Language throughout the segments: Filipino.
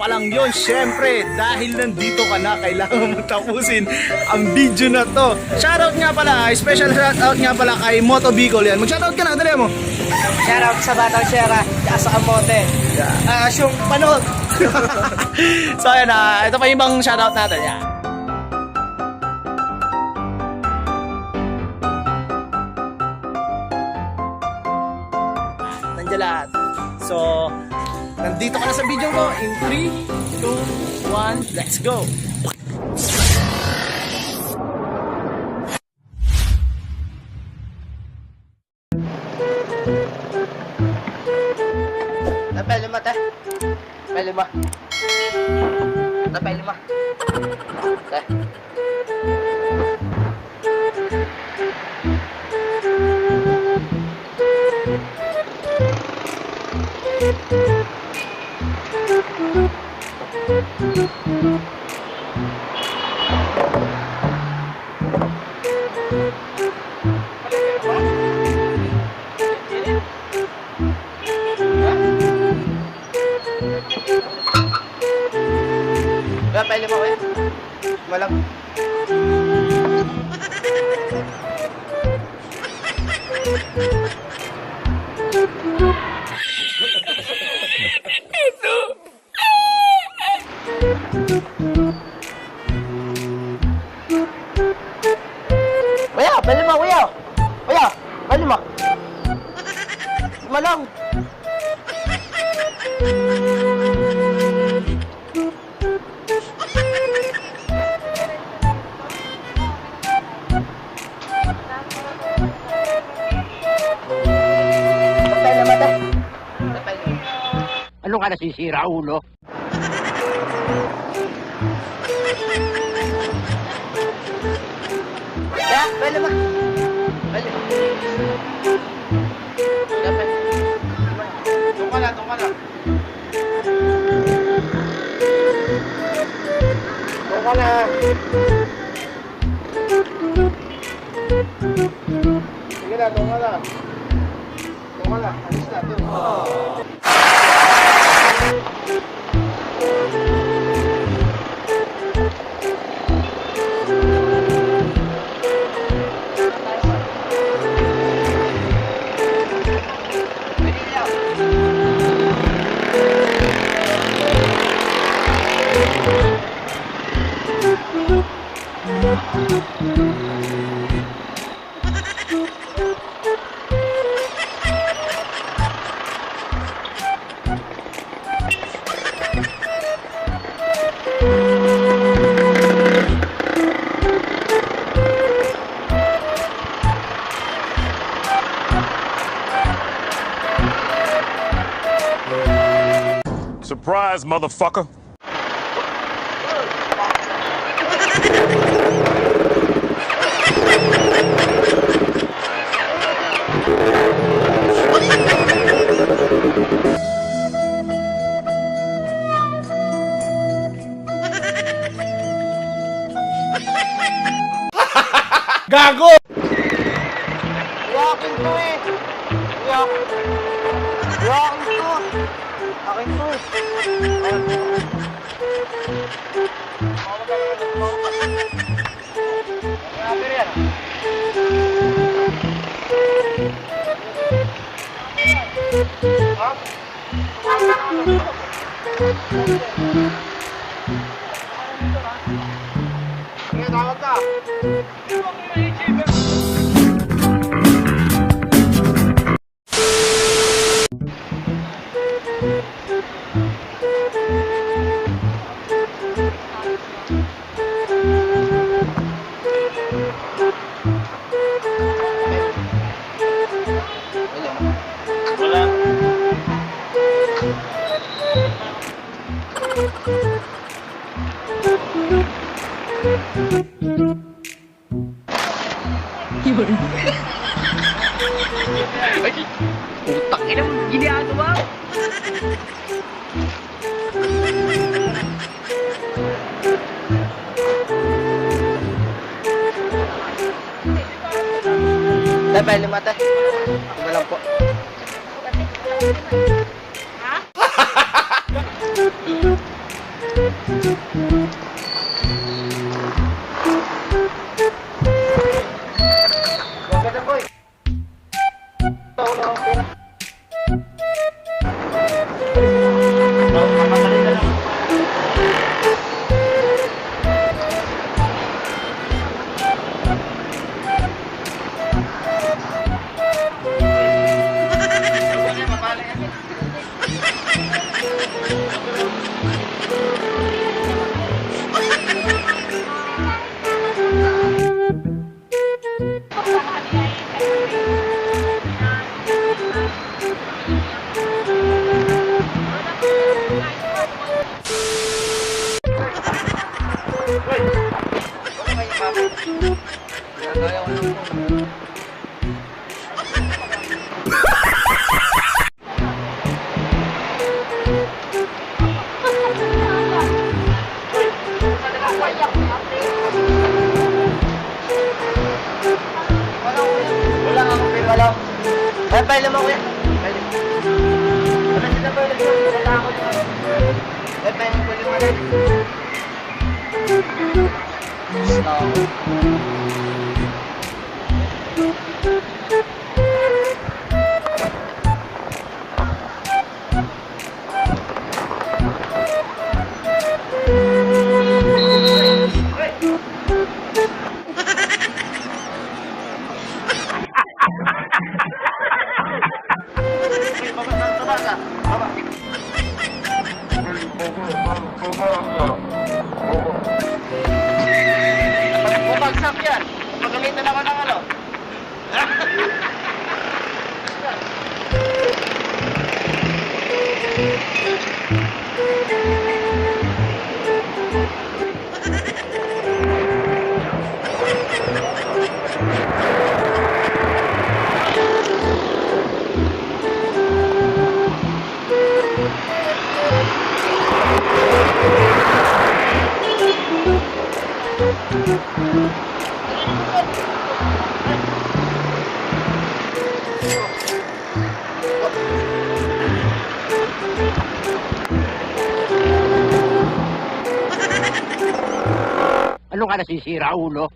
pa lang yun. Syempre, dahil nandito ka na, kailangan mo tapusin ang video na to. Shoutout nga pala, special shoutout nga pala kay Moto Bicol yan. Mag-shoutout ka na, dali mo. Shoutout sa Batang Sierra, sa Kamote. Yung panood. So ayan, ito pa yung ibang shoutout natin. Yan. Nandiyan lahat. So, nandito ka na sa video ko in 3, 2, 1, let's go! Napay lima, te. Napay lima. Napay lima. Te. Napay lima ko yan. Walang. Kuya, bali mo, kuya. Kuya, bali mo. Malang. Tapay naman, te. Tapay naman. Ano ka nasisira, ulo? Ya, bali mo. Bali mo. Tapay. Doon ka na, doon ka na. Doon ka na. Sige na, doon ka na. Doon ka na, alis na, doon. Surprise, motherfucker. Gago! Yakin ko eh. Yakin. Yakin ko. Akin ko. Grabe rin. Ha? Sige, tawag ka. Wala. Utak ina mo, ginagawa. Tay, lima tay. Lima lang po. Ganda boy. Ito na ang pera. Makakalita lang. Wala akong pera. Wala. Ay, pwede mo kuya. Pwede. Wala sila pwede. Wala ako dyan. Ay, pwede mo rin. Stop. Bumagsak yan. Pagalitan naman ng ano. Ano ka nasisira, ulo? Too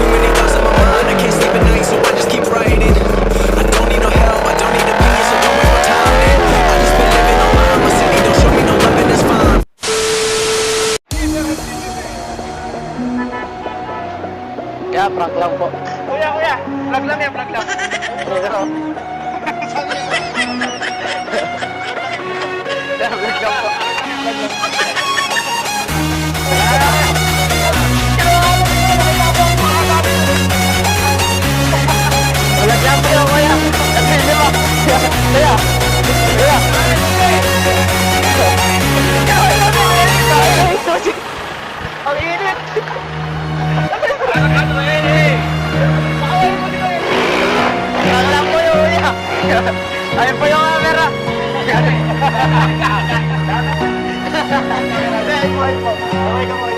many thoughts in my mind, I can't sleep at night, so I just keep writing. I don't need no help, I don't need opinions, so don't waste my time. Man. I just been living online, my city don't show me no love, and that's fine. Kaya, prank lang po. Kuya, vlog lang yan, vlog lang. Pero, vlog lang po. Vlog lang po yun, kuya. Hindi mo. Kuya. Ang init! Alam ko yun, kuya. Ayun po yung camera. Ayun po. Ayun po.